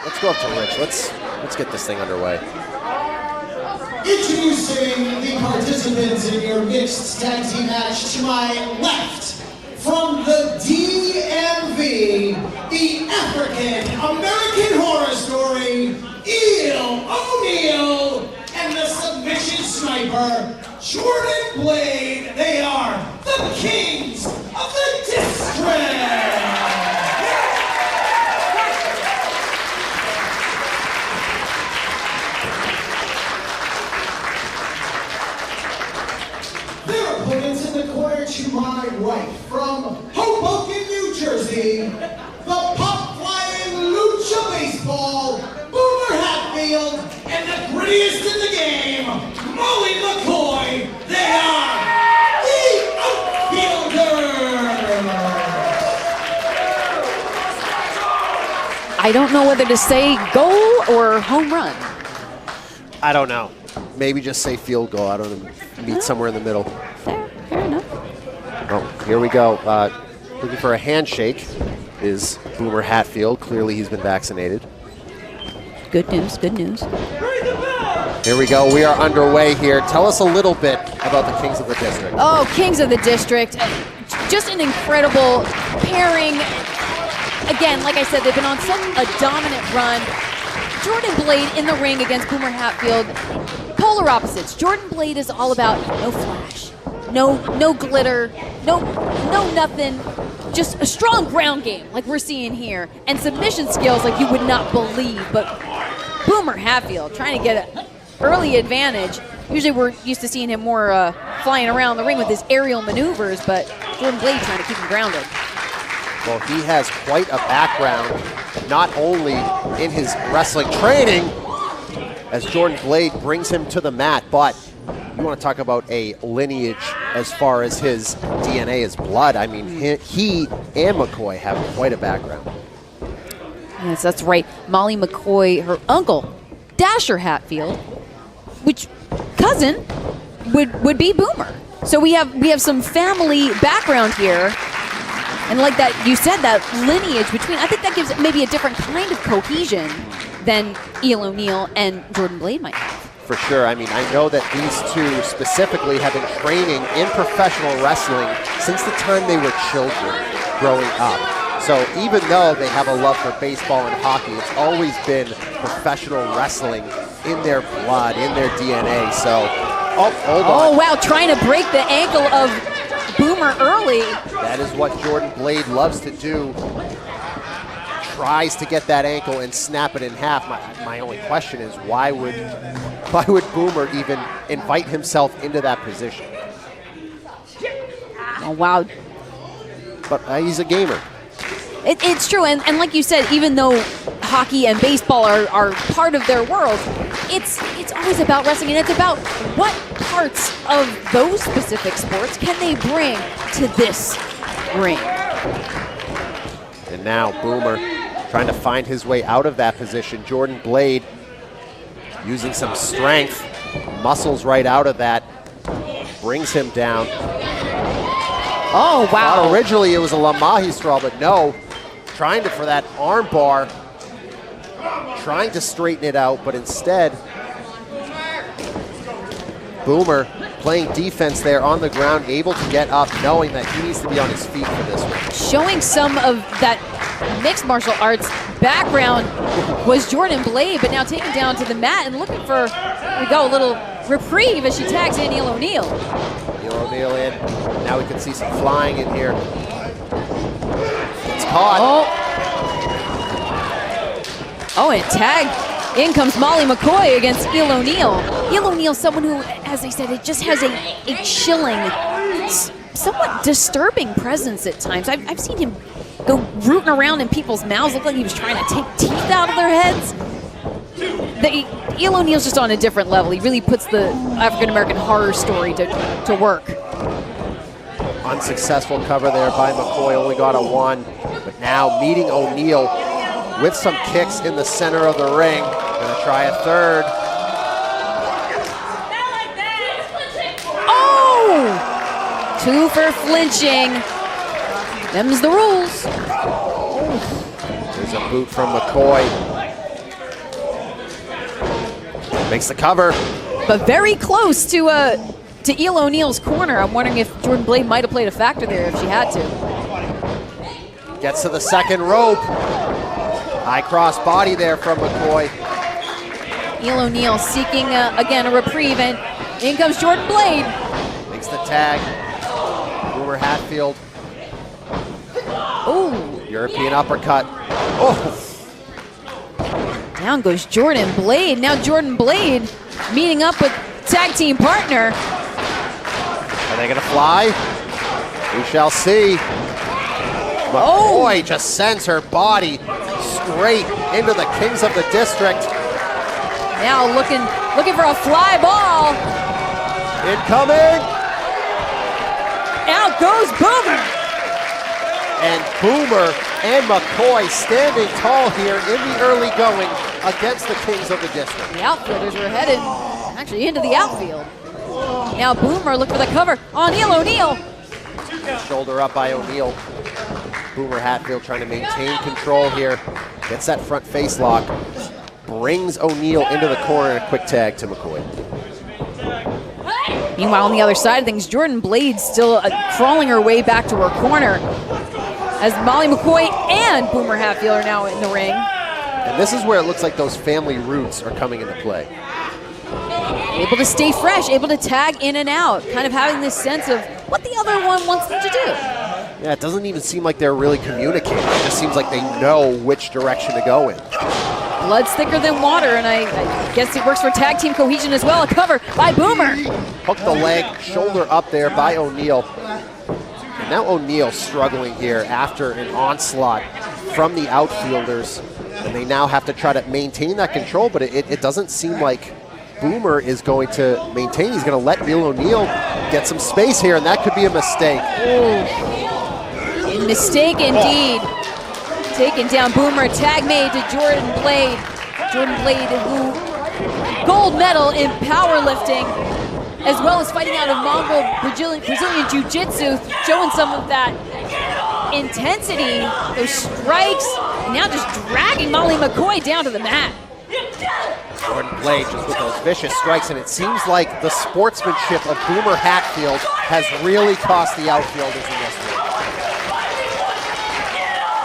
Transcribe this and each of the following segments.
let's go up to Rich. Let's get this thing underway. Introducing the participants in your mixed tag team match to my left, from the DMV, the African American Horror Story, O'Neal, and the submission sniper, Jordan Blade. They are the kings of the district. Their opponents in the corner to my right, from Hoboken, New Jersey, the pop-flying lucha baseball, Boomer Hatfield, and the grittiest in the game, Molly McCoy. They are the Outfielders. I don't know whether to say goal or home run. I don't know. Maybe just say field goal. I don't know. Meet somewhere in the middle. Fair enough. Oh, here we go. Looking for a handshake is Boomer Hatfield. Clearly he's been vaccinated. Good news, good news. Here we go. We are underway here. Tell us a little bit about the Kings of the District. Oh, Kings of the District. Just an incredible pairing. Again, like I said, they've been on such a dominant run. Jordan Blade in the ring against Boomer Hatfield. Polar opposites. Jordan Blade is all about no flash, no glitter, no nothing. Just a strong ground game like we're seeing here, and submission skills like you would not believe. But Boomer Hatfield trying to get an early advantage. Usually we're used to seeing him more flying around the ring with his aerial maneuvers, but Jordan Blade trying to keep him grounded. Well, he has quite a background, not only in his wrestling training, as Jordan Blade brings him to the mat, but you want to talk about a lineage as far as his DNA, his blood. I mean, he and McCoy have quite a background. Yes, that's right. Molly McCoy, her uncle, Dasher Hatfield, which cousin would be Boomer. So we have some family background here. And like that, you said that lineage between, I think that gives maybe a different kind of cohesion than O'Neal and Jordan Blade might have. For sure. I mean, I know that these two specifically have been training in professional wrestling since the time they were children growing up. So even though they have a love for baseball and hockey, it's always been professional wrestling in their blood, in their DNA. So, oh, hold on. Oh, wow, trying to break the ankle of Boomer early. That is what Jordan Blade loves to do. Tries to get that ankle and snap it in half. My only question is, why would Boomer even invite himself into that position? Oh, wow. But he's a gamer. It's true, and like you said, even though hockey and baseball are part of their world, it's always about wrestling, and it's about what parts of those specific sports can they bring to this ring. And now Boomer trying to find his way out of that position. Jordan Blade using some strength, muscles right out of that, brings him down. Oh, wow. Thought originally it was a Lamahi straw, but no. Trying for that arm bar, trying to straighten it out, but instead, Boomer playing defense there on the ground, able to get up, knowing that he needs to be on his feet for this one. Showing some of that mixed martial arts background was Jordan Blade, but now taken down to the mat and looking for, there we go, a little reprieve as she tags in O'Neal. O'Neal in. Now we can see some flying in here. It's caught. Oh, and tag. In comes Molly McCoy against O'Neal. O'Neal, someone who, as I said, it just has a chilling, somewhat disturbing presence at times. I've seen him go rooting around in people's mouths, look like he was trying to take teeth out of their heads. O'Neal's just on a different level. He really puts the African-American horror story to work. Unsuccessful cover there by McCoy, only got a 1. But now meeting O'Neal with some kicks in the center of the ring. Gonna try a third. Oh! 2 for flinching. Them's the rules. There's a boot from McCoy. Makes the cover. But very close to Eel O'Neal's corner. I'm wondering if Jordan Blade might have played a factor there if she had to. Gets to the second rope. High cross body there from McCoy. Eel O'Neal seeking, again, a reprieve, and in comes Jordan Blade. Makes the tag. Boomer Hatfield. Oh. European uppercut. Oh. Down goes Jordan Blade. Now Jordan Blade meeting up with tag team partner. Are they going to fly? We shall see. McCoy just sends her body straight into the Kings of the District. Now looking for a fly ball. Incoming. Out goes Boomer. And Boomer and McCoy standing tall here in the early going against the Kings of the District. The Outfielders were headed actually into the outfield. Now Boomer look for the cover on Eel O'Neal. Shoulder up by O'Neal. Boomer Hatfield trying to maintain control here. Gets that front face lock. Brings O'Neal into the corner and a quick tag to McCoy. Meanwhile, on the other side of things, Jordan Blade still crawling her way back to her corner as Molly McCoy and Boomer Hatfield are now in the ring. And this is where it looks like those family roots are coming into play. Able to stay fresh, able to tag in and out, kind of having this sense of what the other one wants them to do. Yeah, it doesn't even seem like they're really communicating. It just seems like they know which direction to go in. Blood's thicker than water, and I guess it works for tag team cohesion as well. A cover by Boomer. Hook the leg, shoulder up there by O'Neal. And now O'Neal struggling here after an onslaught from the Outfielders. And they now have to try to maintain that control, but it doesn't seem like Boomer is going to maintain. He's going to let Eel O'Neal get some space here, and that could be a mistake. A mistake indeed. Taking down Boomer, tag made to Jordan Blade. Jordan Blade, who gold medal in powerlifting, as well as fighting out of Mongol Brazilian Jiu-Jitsu, showing some of that intensity, those strikes, and now just dragging Molly McCoy down to the mat. Jordan Blade just with those vicious strikes, and it seems like the sportsmanship of Boomer Hatfield has really cost the Outfielders in this one.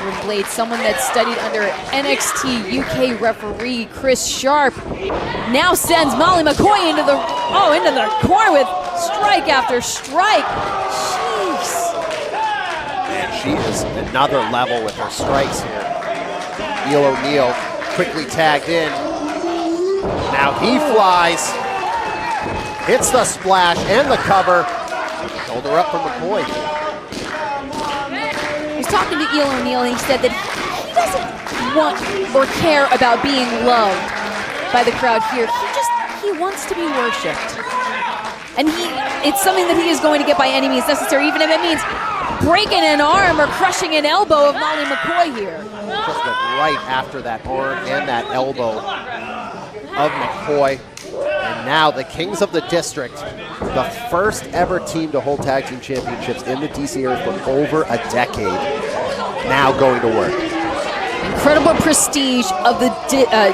Jordan Blade, someone that studied under NXT UK referee Chris Sharp, now sends Molly McCoy into the corner with strike after strike. Jeez. And she is another level with her strikes here. Eel O'Neal quickly tagged in. Now he flies, hits the splash and the cover. Shoulder up from McCoy. He was talking to Eel O'Neal, and he said that he doesn't want or care about being loved by the crowd here. He wants to be worshipped. And it's something that he is going to get by any means necessary, even if it means breaking an arm or crushing an elbow of Molly McCoy here. Just went right after that arm and that elbow of McCoy. And now the Kings of the District, the first ever team to hold tag team championships in the DC area for over a decade, now going to work. Incredible prestige of the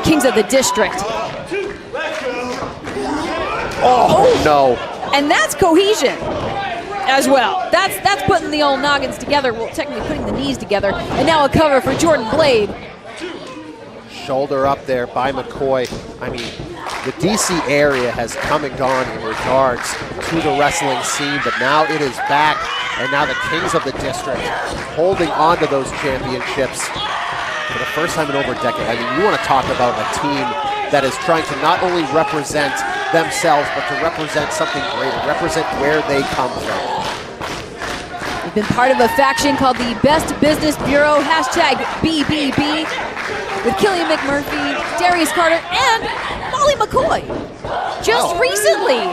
Kings of the District. Oh no. And that's cohesion as well. That's putting the old noggins together, well, technically putting the knees together. And now a cover for Jordan Blade. Shoulder up there by McCoy. I mean, the DC area has come and gone in regards to the wrestling scene, but now it is back, and now the Kings of the District holding on to those championships for the first time in over a decade. I mean, you want to talk about a team that is trying to not only represent themselves, but to represent something greater, represent where they come from. We've been part of a faction called the Best Business Bureau, #BBB, with Killian McMurphy, Darius Carter, and Molly McCoy. Just recently,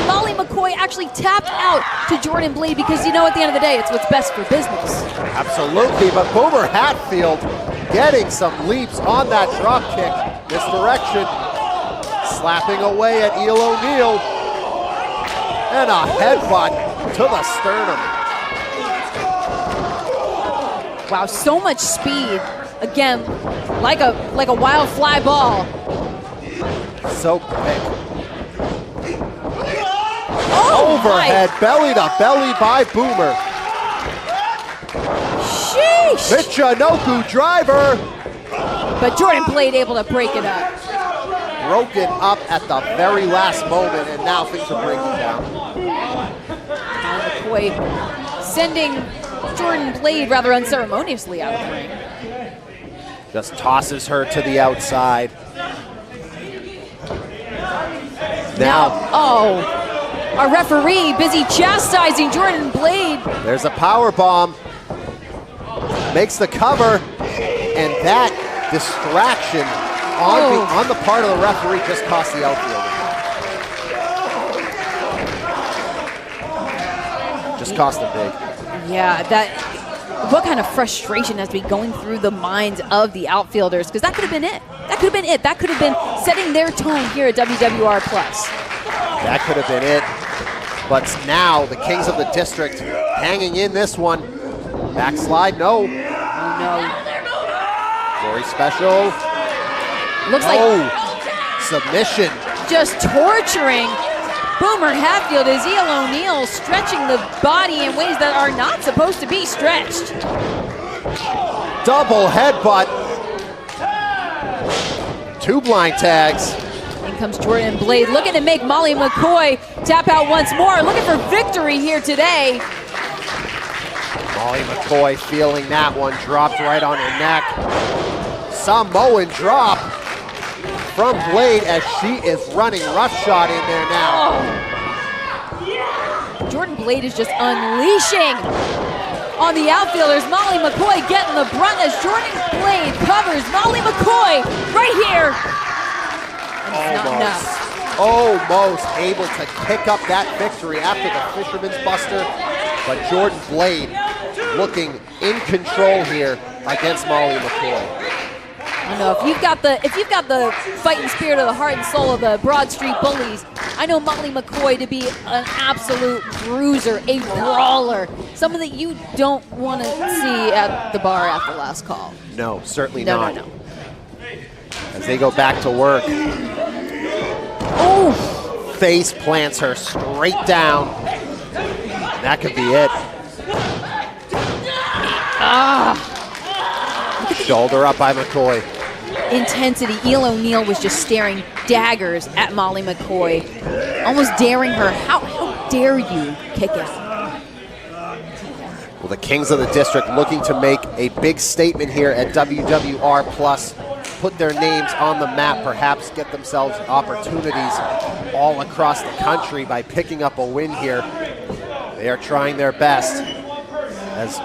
Molly McCoy actually tapped out to Jordan Blade because, at the end of the day, it's what's best for business. Absolutely, but Boomer Hatfield getting some leaps on that drop kick. Misdirection, slapping away at Eel O'Neal, and a headbutt to the sternum. Wow, so much speed. Again, like a wild fly ball. So quick. Overhead, belly to belly by Boomer. Sheesh! Michinoku driver. But Jordan Blade able to break it up. Broken up at the very last moment, and now things are breaking down. McCoy sending Jordan Blade rather unceremoniously out of the ring. Just tosses her to the outside. Now, oh, our referee busy chastising Jordan Blade. There's a power bomb. Makes the cover, and that distraction on the part of the referee just cost the outfielder. Just cost them big. Yeah, what kind of frustration has to be going through the minds of the outfielders? Because that could have been it. That could have been it. That could have been setting their tone here at WWR Plus. That could have been it. But now the Kings of the District hanging in this one. Backslide, no. No. Glory special. Looks like submission. Just torturing Boomer Hatfield as Eel O'Neal stretching the body in ways that are not supposed to be stretched. Double headbutt. 2 blind tags. In comes Jordan Blade looking to make Molly McCoy tap out once more, looking for victory here today. Molly McCoy feeling that one, dropped right on her neck. Samoan drop from Blade as she is running roughshod in there now. Jordan Blade is just unleashing on the outfielders. Molly McCoy getting the brunt as Jordan Blade covers Molly McCoy right here. And it's not enough. Almost able to pick up that victory after the Fisherman's Buster, but Jordan Blade looking in control here against Molly McCoy. I know if you've got the fighting spirit of the heart and soul of the Broad Street Bullies, I know Molly McCoy to be an absolute bruiser, a brawler, someone that you don't want to see at the bar after last call. No, certainly not. No. As they go back to work. Oh! Face plants her straight down. That could be it. Shoulder up by McCoy. Intensity. Eel O'Neal was just staring daggers at Molly McCoy, almost daring her. How dare you kick out? Well, the Kings of the District looking to make a big statement here at WWR Plus, put their names on the map, perhaps get themselves opportunities all across the country by picking up a win here. They are trying their best. As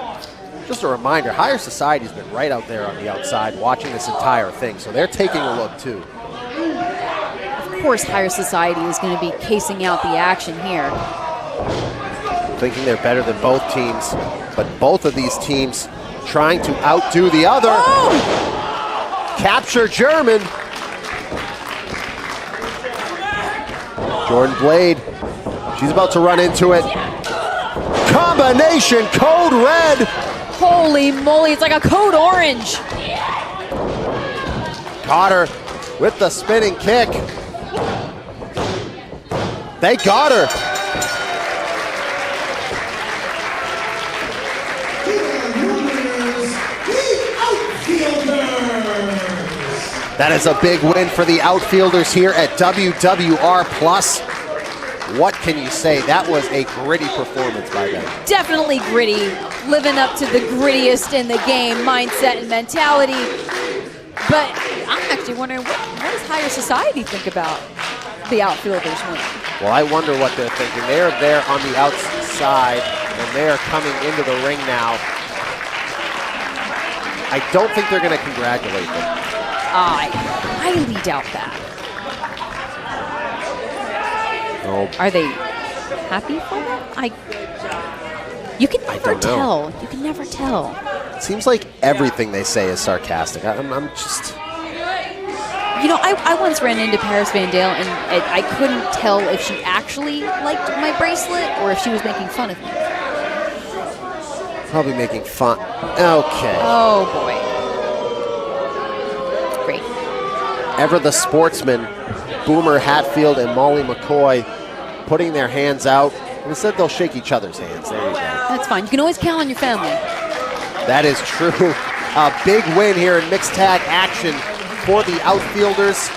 just a reminder, Higher Society's been right out there on the outside watching this entire thing, so they're taking a look too. Of course, Higher Society is going to be casing out the action here. Thinking they're better than both teams, but both of these teams trying to outdo the other. Oh! Capture German. Jordan Blade, she's about to run into it. Combination code red. Holy moly, it's like a code orange. Caught her with the spinning kick. They got her. That is a big win for the Outfielders here at WWR Plus. What can you say? That was a gritty performance by them. Definitely gritty, living up to the grittiest in the game mindset and mentality. But I'm actually wondering, what does Higher Society think about the Outfielders winning? Well, I wonder what they're thinking. They're there on the outside, and they're coming into the ring now. I don't think they're going to congratulate them. I highly doubt that. Oh. Are they happy for them? You can never tell. You can never tell. It seems like everything they say is sarcastic. I'm just... You know, I once ran into Paris Van Dale, and I couldn't tell if she actually liked my bracelet or if she was making fun of me. Probably making fun. Okay. Oh, boy. Great. Ever the sportsman, Boomer Hatfield and Molly McCoy putting their hands out. Instead, they'll shake each other's hands. There you go. That's fine. You can always count on your family. That is true. A big win here in mixed tag action for the Outfielders,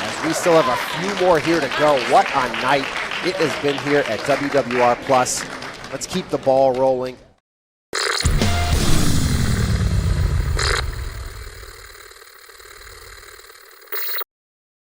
as we still have a few more here to go. What a night it has been here at WWR Plus. Let's keep the ball rolling.